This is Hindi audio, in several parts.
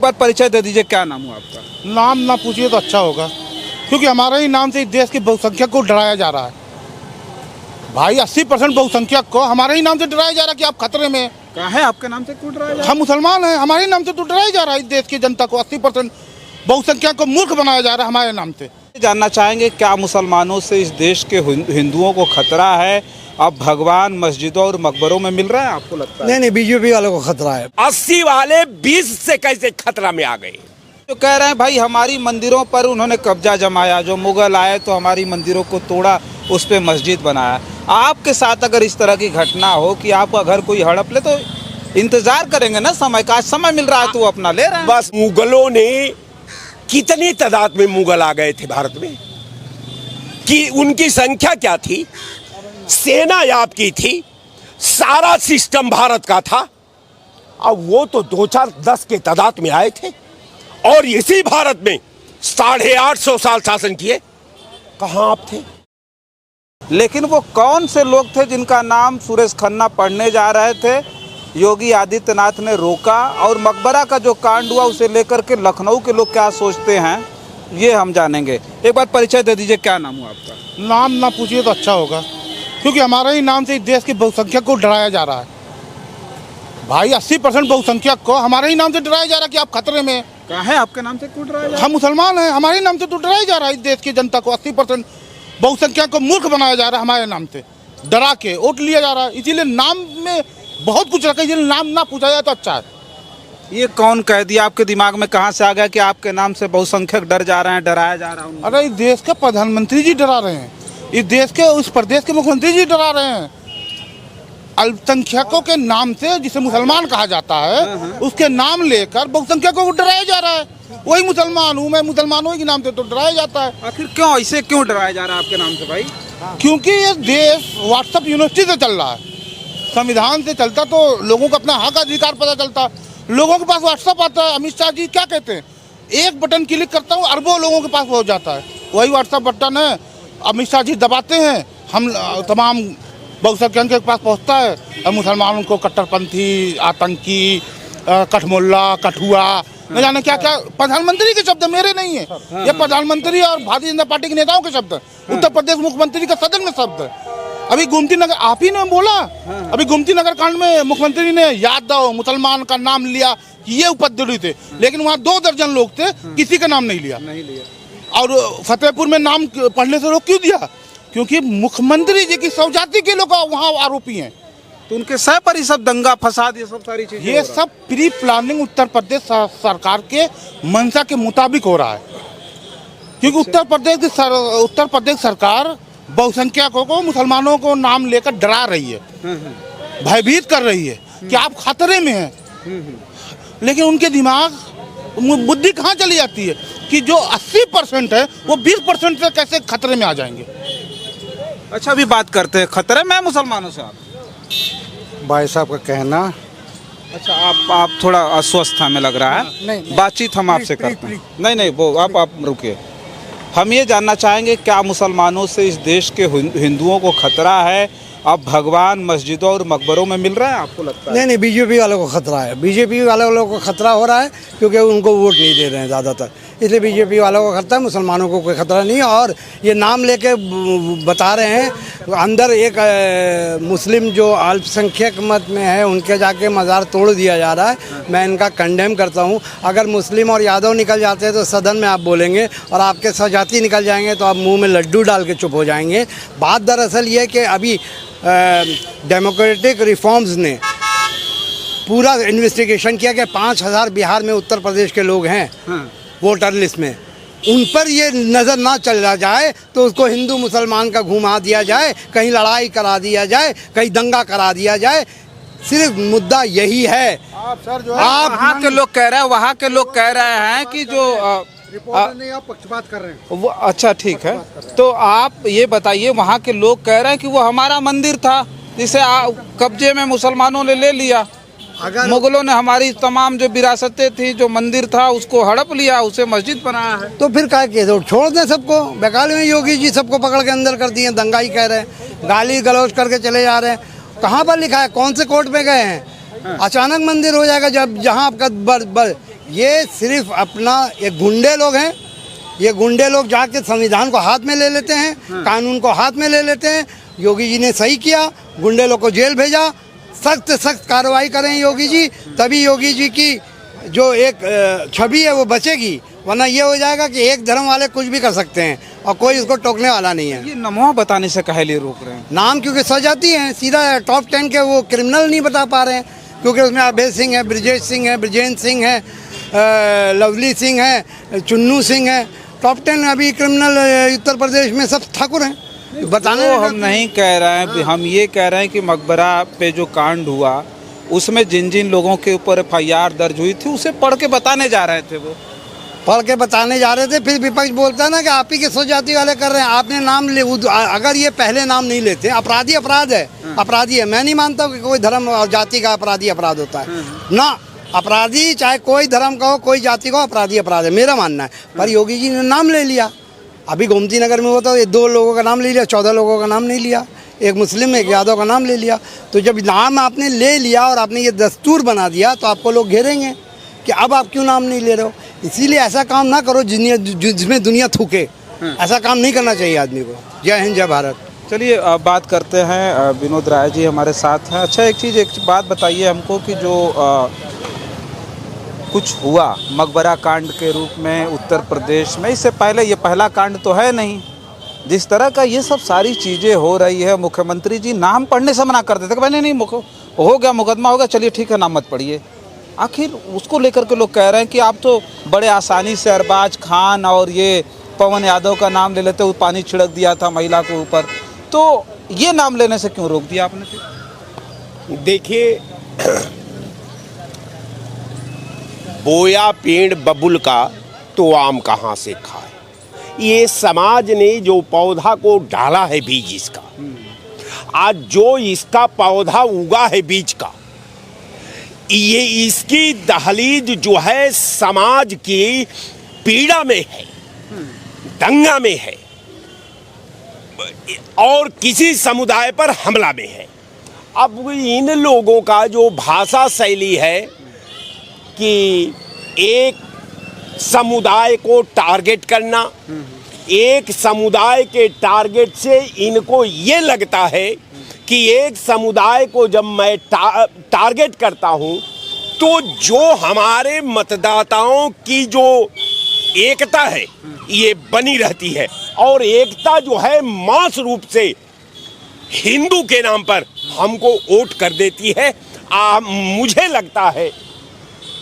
बार परिचय दे दीजिए, क्या नाम हुआ आपका? नाम ना पूछिए तो अच्छा होगा, क्योंकि हमारे ही नाम से इस देश के बहुसंख्यक को डराया जा रहा है। भाई 80% बहुसंख्यक को हमारे ही नाम से डराया जा रहा है कि आप खतरे में हैं। कहाँ है आपके नाम से क्यों डराया जा रहा हम मुसलमान हैं, हमारे ही नाम से तो डराया जा रहा है। इस देश की जनता को 80% बहुसंख्यक को मूर्ख बनाया जा रहा है हमारे नाम से। जानना चाहेंगे क्या मुसलमानों से इस देश के हिंदुओं को खतरा है? अब भगवान मस्जिदों और मकबरों में मिल रहा है, आपको लगता है? नहीं, बीजेपी वालों को खतरा है। 80 वाले 20 से कैसे खतरा में आ गए? जो कह रहे हैं भाई हमारी मंदिरों पर उन्होंने कब्जा जमाया, जो मुगल आए तो हमारी मंदिरों को तोड़ा, उस पे मस्जिद बनाया। आपके साथ अगर इस तरह की घटना हो कि आपका घर कोई हड़प ले तो इंतजार करेंगे ना समय का? आज समय मिल रहा है तो वो अपना ले रहे हैं। बस मुगलों ने कितनी तादाद में मुगल आ गए थे भारत में, कि उनकी संख्या क्या थी, सेना आपकी थी, सारा सिस्टम भारत का था। अब वो तो 2-4-10 के तादाद में आए थे और इसी भारत में 850 साल शासन किए। कहां आप थे? लेकिन वो कौन से लोग थे जिनका नाम सुरेश खन्ना पढ़ने जा रहे थे? योगी आदित्यनाथ ने रोका, और मकबरा का जो कांड हुआ उसे लेकर के लखनऊ के लोग क्या सोचते हैं ये हम जानेंगे। एक बार परिचय दे दीजिए, क्या नाम हुआ आपका? नाम ना पूछिए तो अच्छा होगा, क्योंकि हमारे ही नाम से इस देश के बहुसंख्यक को डराया जा रहा है। भाई 80% बहुसंख्यक को हमारे ही नाम से डराया जा रहा है कि आप खतरे में हैं। कहाँ है आपके नाम से क्यों डराया जा रहा है? हम मुसलमान हैं, हमारे ही नाम से तो डराया जा रहा है। इस देश की जनता को 80% बहुसंख्यक को मूर्ख बनाया जा रहा है हमारे नाम से, डरा के वोट लिया जा रहा है। इसीलिए नाम में बहुत कुछ रखा है, इसीलिए नाम ना पूछा जाए तो अच्छा है। ये कौन कह दिया? आपके दिमाग में कहाँ से आ गया कि आपके नाम से बहुसंख्यक डर जा रहे हैं, डराया जा रहा है? अरे इस देश के प्रधानमंत्री जी डरा रहे हैं, इस देश के उस प्रदेश के मुख्यमंत्री जी डरा रहे हैं। अल्पसंख्यकों के नाम से, जिसे मुसलमान कहा जाता है, उसके नाम लेकर बहुसंख्यकों को डराया जा रहा है। वही मुसलमान हूँ मैं, मुसलमान हूँ के नाम से तो डराया जाता है। आखिर क्यों ऐसे क्यों डराया जा रहा है आपके नाम से भाई? क्योंकि ये देश व्हाट्सएप यूनिवर्सिटी से चल रहा है। संविधान से चलता तो लोगों को अपना हक अधिकार पता चलता। लोगों के पास व्हाट्सएप आता है। अमित शाह जी क्या कहते हैं, एक बटन क्लिक करता हूँ अरबों लोगों के पास पहुँच जाता है। वही व्हाट्सएप बटन है, अमित शाह जी दबाते हैं, हम तमाम बहुसंख्यक के पास पहुँचता है। और मुसलमानों को कट्टरपंथी, आतंकी, कठमुल्ला, कठुआ, न जाने क्या क्या। प्रधानमंत्री के शब्द मेरे नहीं है, ये प्रधानमंत्री और भारतीय जनता पार्टी के नेताओं के शब्द है। उत्तर प्रदेश मुख्यमंत्री का सदन में शब्द है। अभी गोमती नगर आप ही ने बोला, अभी गोमती नगर कांड में मुख्यमंत्री ने याद दो मुसलमान का नाम लिया कि ये उपद्रवी थे, लेकिन वहाँ 2 दर्जन लोग थे, किसी का नाम नहीं लिया। और फतेहपुर में नाम पढ़ने से रोक क्यों दिया? क्योंकि मुख्यमंत्री जी की सौजाती के लोग वहाँ आरोपी हैं। तो उनके सह पर ही सब दंगा फसाद ये सब सारी चीजें, ये सब प्री प्लानिंग उत्तर प्रदेश सरकार के मंशा के मुताबिक हो रहा है। क्योंकि उत्तर प्रदेश सरकार बहुसंख्यकों को, मुसलमानों को नाम लेकर डरा रही है, भयभीत कर रही है कि आप खतरे में हैं। लेकिन उनके दिमाग बुद्धि कहाँ चली जाती है कि जो 80% है वो 20% से कैसे खतरे में आ जाएंगे। अच्छा अभी बात करते हैं, खतरे में है मुसलमानों से आप? भाई साहब का कहना। अच्छा आप थोड़ा अस्वस्थ में लग रहा है। नहीं, बातचीत हम आपसे करते हैं। नहीं वो आप रुकिए। हम ये जानना चाहेंगे क्या मुसलमानों से इस देश के हिंदुओं को खतरा है? अब भगवान मस्जिदों और मकबरों में मिल रहा है, आपको लगता है? नहीं, बीजेपी वालों को खतरा है। बीजेपी वालों को खतरा हो रहा है क्योंकि उनको वोट नहीं दे रहे हैं ज़्यादातर, इसलिए बीजेपी वालों को खतरा है। मुसलमानों को कोई खतरा नहीं है। और ये नाम लेके बता रहे हैं, अंदर एक मुस्लिम जो अल्पसंख्यक मत में है उनके जाके मज़ार तोड़ दिया जा रहा है। मैं इनका कंडेम करता हूँ। अगर मुस्लिम और यादव निकल जाते हैं तो सदन में आप बोलेंगे, और आपके सजाती निकल जाएंगे तो आप मुंह में लड्डू डाल के चुप हो जाएंगे। बात दरअसल ये कि अभी डेमोक्रेटिक रिफॉर्म्स ने पूरा इन्वेस्टिगेशन किया कि 5000 बिहार में उत्तर प्रदेश के लोग हैं वोटर लिस्ट में, उन पर ये नज़र ना चला जाए तो उसको हिंदू मुसलमान का घुमा दिया जाए, कहीं लड़ाई करा दिया जाए, कहीं दंगा करा दिया जाए। सिर्फ मुद्दा यही है। आप सर जो आप वहाँ के लोग कह रहे हैं, वहाँ के लोग कह रहे हैं कि जो रिपोर्टर नहीं, आप पक्षपात कर रहे हैं। वो अच्छा ठीक है, तो आप ये बताइए, वहाँ के लोग कह रहे हैं कि वो हमारा मंदिर था जिसे कब्जे में मुसलमानों ने ले लिया। अगर मुगलों ने हमारी तमाम जो विरासतें थी, जो मंदिर था, उसको हड़प लिया, उसे मस्जिद बनाया है। तो फिर क्या किए, तो छोड़ दें सबको। बेकार में योगी जी सबको पकड़ के अंदर कर दिए, दंगा ही कह रहे हैं, गाली गलौज करके चले जा रहे हैं। कहाँ पर लिखा है, कौन से कोर्ट में गए हैं? अचानक मंदिर हो जाएगा जब जहाँ आपका ये सिर्फ अपना ये गुंडे लोग हैं। ये गुंडे लोग जाके संविधान को हाथ में ले लेते हैं, कानून को हाथ में ले लेते हैं। योगी जी ने सही किया, गुंडे लोग को जेल भेजा। सख्त सख्त कार्रवाई करें योगी जी, तभी योगी जी की जो एक छवि है वो बचेगी। वरना ये हो जाएगा कि एक धर्म वाले कुछ भी कर सकते हैं और कोई इसको टोकने वाला नहीं है। ये नमवा बताने से काहे लिए रोक रहे हैं? नाम क्योंकि सजाती हैं, सीधा टॉप 10 के वो क्रिमिनल नहीं बता पा रहे हैं, क्योंकि उसमें अभय सिंह है, ब्रिजेश सिंह है, ब्रिजेंद्र सिंह है, लवली सिंह है, चुन्नू सिंह है। टॉप 10 अभी क्रिमिनल उत्तर प्रदेश में सब ठाकुर हैं। बताने तो हम नहीं कह रहे हैं, हम ये कह रहे हैं कि मकबरा पे जो कांड हुआ उसमें जिन जिन लोगों के ऊपर FIR दर्ज हुई थी उसे पढ़ के बताने जा रहे थे। वो पढ़ के बताने जा रहे थे, फिर विपक्ष बोलता है ना कि आप ही के स्वजाति वाले कर रहे हैं। आपने नाम ले, अगर ये पहले नाम नहीं लेते, अपराधी अपराध है, अपराधी है। मैं नहीं मानता कि कोई धर्म और जाति का अपराधी अपराध होता है ना। अपराधी चाहे कोई धर्म का हो, कोई जाति का हो, अपराधी अपराध है, मेरा मानना है। पर योगी जी ने नाम ले लिया। अभी गोमती नगर में होता है, 2 लोगों का नाम ले लिया, 14 लोगों का नाम नहीं लिया। एक मुस्लिम एक यादव का नाम ले लिया। तो जब नाम आपने ले लिया और आपने ये दस्तूर बना दिया तो आपको लोग घेरेंगे कि अब आप क्यों नाम नहीं ले रहे हो। इसीलिए ऐसा काम ना करो जिसमें दुनिया थूके। ऐसा काम नहीं करना चाहिए आदमी को। जय हिंद, जय भारत। चलिए अब बात करते हैं, विनोद राय जी हमारे साथ हैं। अच्छा एक बात बताइए हमको कि जो कुछ हुआ मकबरा कांड के रूप में उत्तर प्रदेश में, इससे पहले ये पहला कांड तो है नहीं। जिस तरह का ये सब सारी चीज़ें हो रही है, मुख्यमंत्री जी नाम पढ़ने से मना कर देते कि मैंने नहीं हो गया, मुकदमा होगा, चलिए ठीक है नाम मत पढ़िए। आखिर उसको लेकर के लोग कह रहे हैं कि आप तो बड़े आसानी से अरबाज खान और ये पवन यादव का नाम ले लेते, वो पानी छिड़क दिया था महिला के ऊपर, तो ये नाम लेने से क्यों रोक दिया आपने? देखिए, बोया पेड़ बबुल का तो आम कहाँ से खाए। ये समाज ने जो पौधा को डाला है बीज इसका, आज जो इसका पौधा उगा है बीज का, ये इसकी दहलीज जो है समाज की पीड़ा में है, दंगा में है और किसी समुदाय पर हमला में है। अब इन लोगों का जो भाषा शैली है कि एक समुदाय को टारगेट करना, एक समुदाय के टारगेट से इनको ये लगता है कि एक समुदाय को जब मैं टारगेट करता हूं तो जो हमारे मतदाताओं की जो एकता है ये बनी रहती है, और एकता जो है मास रूप से हिंदू के नाम पर हमको वोट कर देती है। मुझे लगता है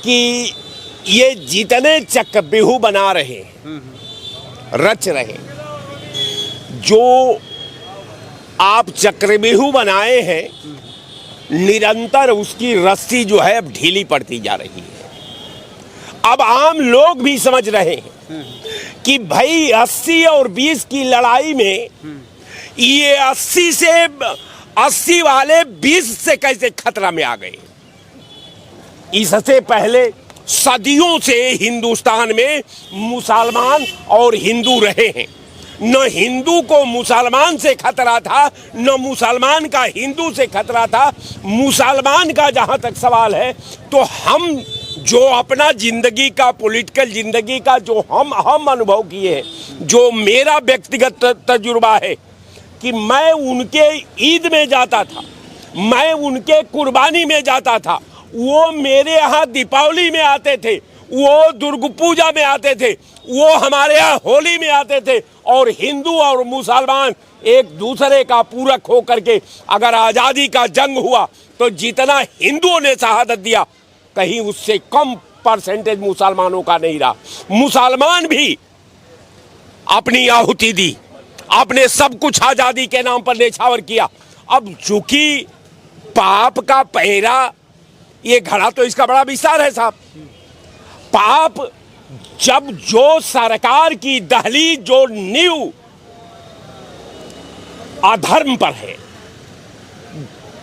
कि ये जितने चक्रव्यूह बना रहे, रच रहे, जो आप चक्रव्यूह बनाए हैं, निरंतर उसकी रस्सी जो है अब ढीली पड़ती जा रही है। अब आम लोग भी समझ रहे हैं कि भाई 80 और 20 की लड़ाई में ये 80 वाले 20 से कैसे खतरा में आ गए। इससे पहले सदियों से हिंदुस्तान में मुसलमान और हिंदू रहे हैं। न हिंदू को मुसलमान से खतरा था, न मुसलमान का हिंदू से खतरा था। मुसलमान का जहां तक सवाल है तो हम जो अपना जिंदगी का, पॉलिटिकल जिंदगी का जो हम अनुभव किए हैं, जो मेरा व्यक्तिगत तजुर्बा है कि मैं उनके ईद में जाता था, मैं उनके कुर्बानी में जाता था, वो मेरे यहाँ दीपावली में आते थे, वो दुर्गा पूजा में आते थे, वो हमारे यहाँ होली में आते थे, और हिंदू और मुसलमान एक दूसरे का पूरक हो करके अगर आज़ादी का जंग हुआ तो जितना हिंदुओं ने शहादत दिया कहीं उससे कम परसेंटेज मुसलमानों का नहीं रहा। मुसलमान भी अपनी आहुति दी, आपने सब कुछ आज़ादी के नाम पर न्यौछावर किया। अब चूंकि पाप का पहरा, ये घड़ा तो इसका बड़ा विस्तार है साहब। पाप जब जो सरकार की दहलीज जो नींव अधर्म पर है,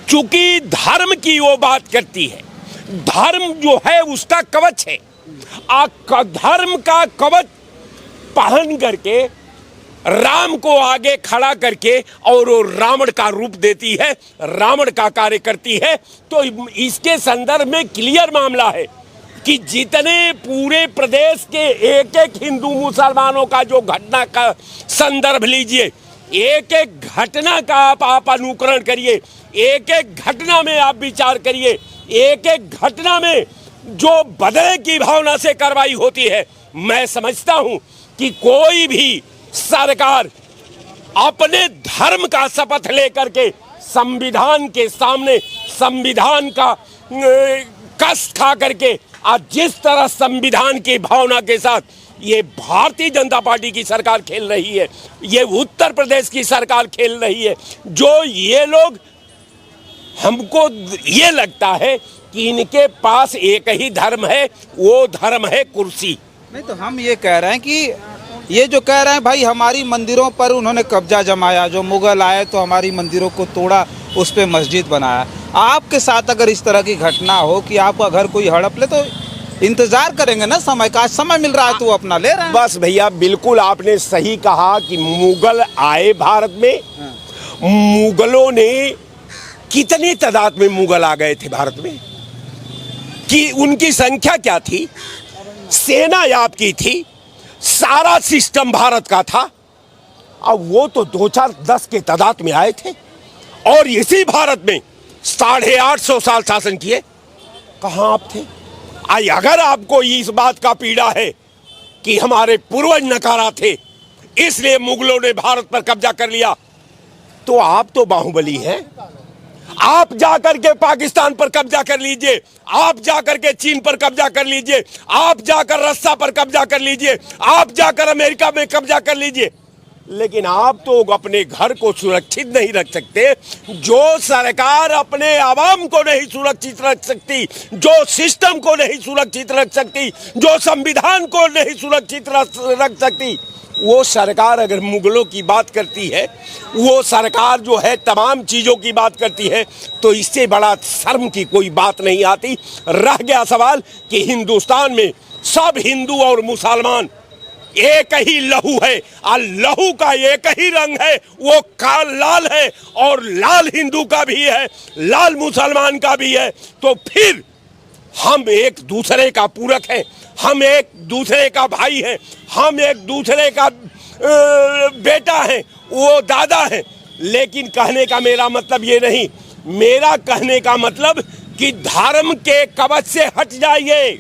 चूंकि धर्म की वो बात करती है, धर्म जो है उसका कवच है। धर्म का कवच पहन करके राम को आगे खड़ा करके और वो रावण का रूप देती है, रावण का कार्य करती है। तो इसके संदर्भ में क्लियर मामला है कि जितने पूरे प्रदेश के एक एक हिंदू मुसलमानों का जो घटना का संदर्भ लीजिए, एक एक घटना का आप अनुकरण करिए, एक एक घटना में आप विचार करिए, एक एक घटना में जो बदले की भावना से कार्रवाई होती है। मैं समझता हूं कि कोई भी सरकार अपने धर्म का शपथ लेकर के संविधान के सामने संविधान का कष्ट खा करके आज जिस तरह संविधान की भावना के साथ ये भारतीय जनता पार्टी की सरकार खेल रही है, ये उत्तर प्रदेश की सरकार खेल रही है, जो ये लोग, हमको ये लगता है कि इनके पास एक ही धर्म है, वो धर्म है कुर्सी। नहीं तो हम ये कह रहे हैं कि ये जो कह रहे हैं भाई हमारी मंदिरों पर उन्होंने कब्जा जमाया, जो मुगल आए तो हमारी मंदिरों को तोड़ा, उस पे मस्जिद बनाया। आपके साथ अगर इस तरह की घटना हो कि आपका घर कोई हड़प ले तो इंतजार करेंगे ना समय का, आज समय मिल रहा है तो वो अपना ले रहे हैं। बस भैया बिल्कुल आपने सही कहा कि मुगल आए भारत में, मुगलों ने कितनी तादाद में मुगल आ गए थे भारत में, कि उनकी संख्या क्या थी, सेना आपकी थी, सारा सिस्टम भारत का था। अब वो तो 2-4-10 के तादाद में आए थे और इसी भारत में 850 साल शासन किए। कहां आप थे? आई अगर आपको इस बात का पीड़ा है कि हमारे पूर्वज नकारा थे इसलिए मुगलों ने भारत पर कब्जा कर लिया, तो आप तो बाहुबली हैं। आप जाकर के पाकिस्तान पर कब्जा कर लीजिए, आप जाकर के चीन पर कब्जा कर लीजिए, आप जाकर रस्सा पर कब्जा कर लीजिए, आप जाकर अमेरिका में कब्जा कर लीजिए, लेकिन आप तो अपने घर को सुरक्षित नहीं रख सकते। जो सरकार अपने आवाम को नहीं सुरक्षित रख सकती, जो सिस्टम को नहीं सुरक्षित रख सकती, जो संविधान को नहीं सुरक्षित रख सकती, वो सरकार अगर मुगलों की बात करती है, वो सरकार जो है तमाम चीज़ों की बात करती है, तो इससे बड़ा शर्म की कोई बात नहीं आती। रह गया सवाल कि हिंदुस्तान में सब हिंदू और मुसलमान एक ही लहू है और लहू का एक ही रंग है, वो लाल है, और लाल हिंदू का भी है, लाल मुसलमान का भी है। तो फिर हम एक दूसरे का पूरक हैं, हम एक दूसरे का भाई हैं, हम एक दूसरे का बेटा हैं, वो दादा हैं। लेकिन कहने का मेरा मतलब ये नहीं, मेरा कहने का मतलब कि धर्म के कवच से हट जाइए।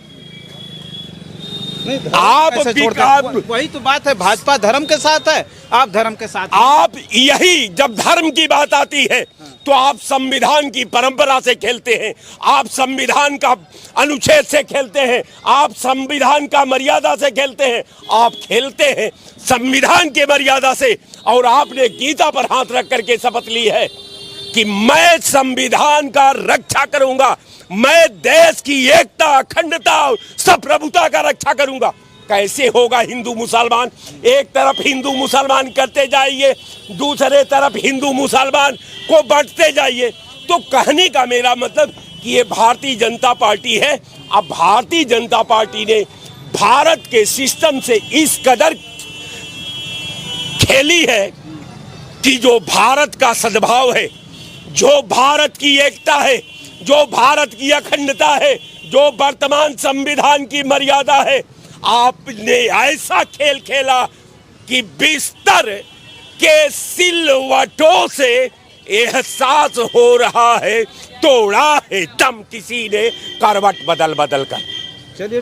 आप वही तो बात है, भाजपा धर्म के साथ है, आप धर्म के साथ। आप यही जब धर्म की बात आती है तो आप संविधान की परंपरा से खेलते हैं, आप संविधान का अनुच्छेद से खेलते हैं, आप संविधान का मर्यादा से खेलते हैं, आप खेलते हैं संविधान के मर्यादा से। और आपने गीता पर हाथ रख करके शपथ ली है कि मैं संविधान का रक्षा करूंगा, मैं देश की एकता, अखंडता, संप्रभुता का रक्षा करूंगा। कैसे होगा हिंदू मुसलमान? एक तरफ हिंदू मुसलमान करते जाइए, दूसरे तरफ हिंदू मुसलमान को बांटते जाइए। तो कहने का मेरा मतलब कि ये भारतीय जनता पार्टी है। अब भारतीय जनता पार्टी ने भारत के सिस्टम से इस कदर खेली है कि जो भारत का सद्भाव है, जो भारत की एकता है, जो भारत की अखंडता है, जो वर्तमान संविधान की मर्यादा है, आपने ऐसा खेल खेला कि बिस्तर के सिलवटों से एहसास हो रहा है तोड़ा है दम किसी ने करवट बदल बदल कर। चलिए।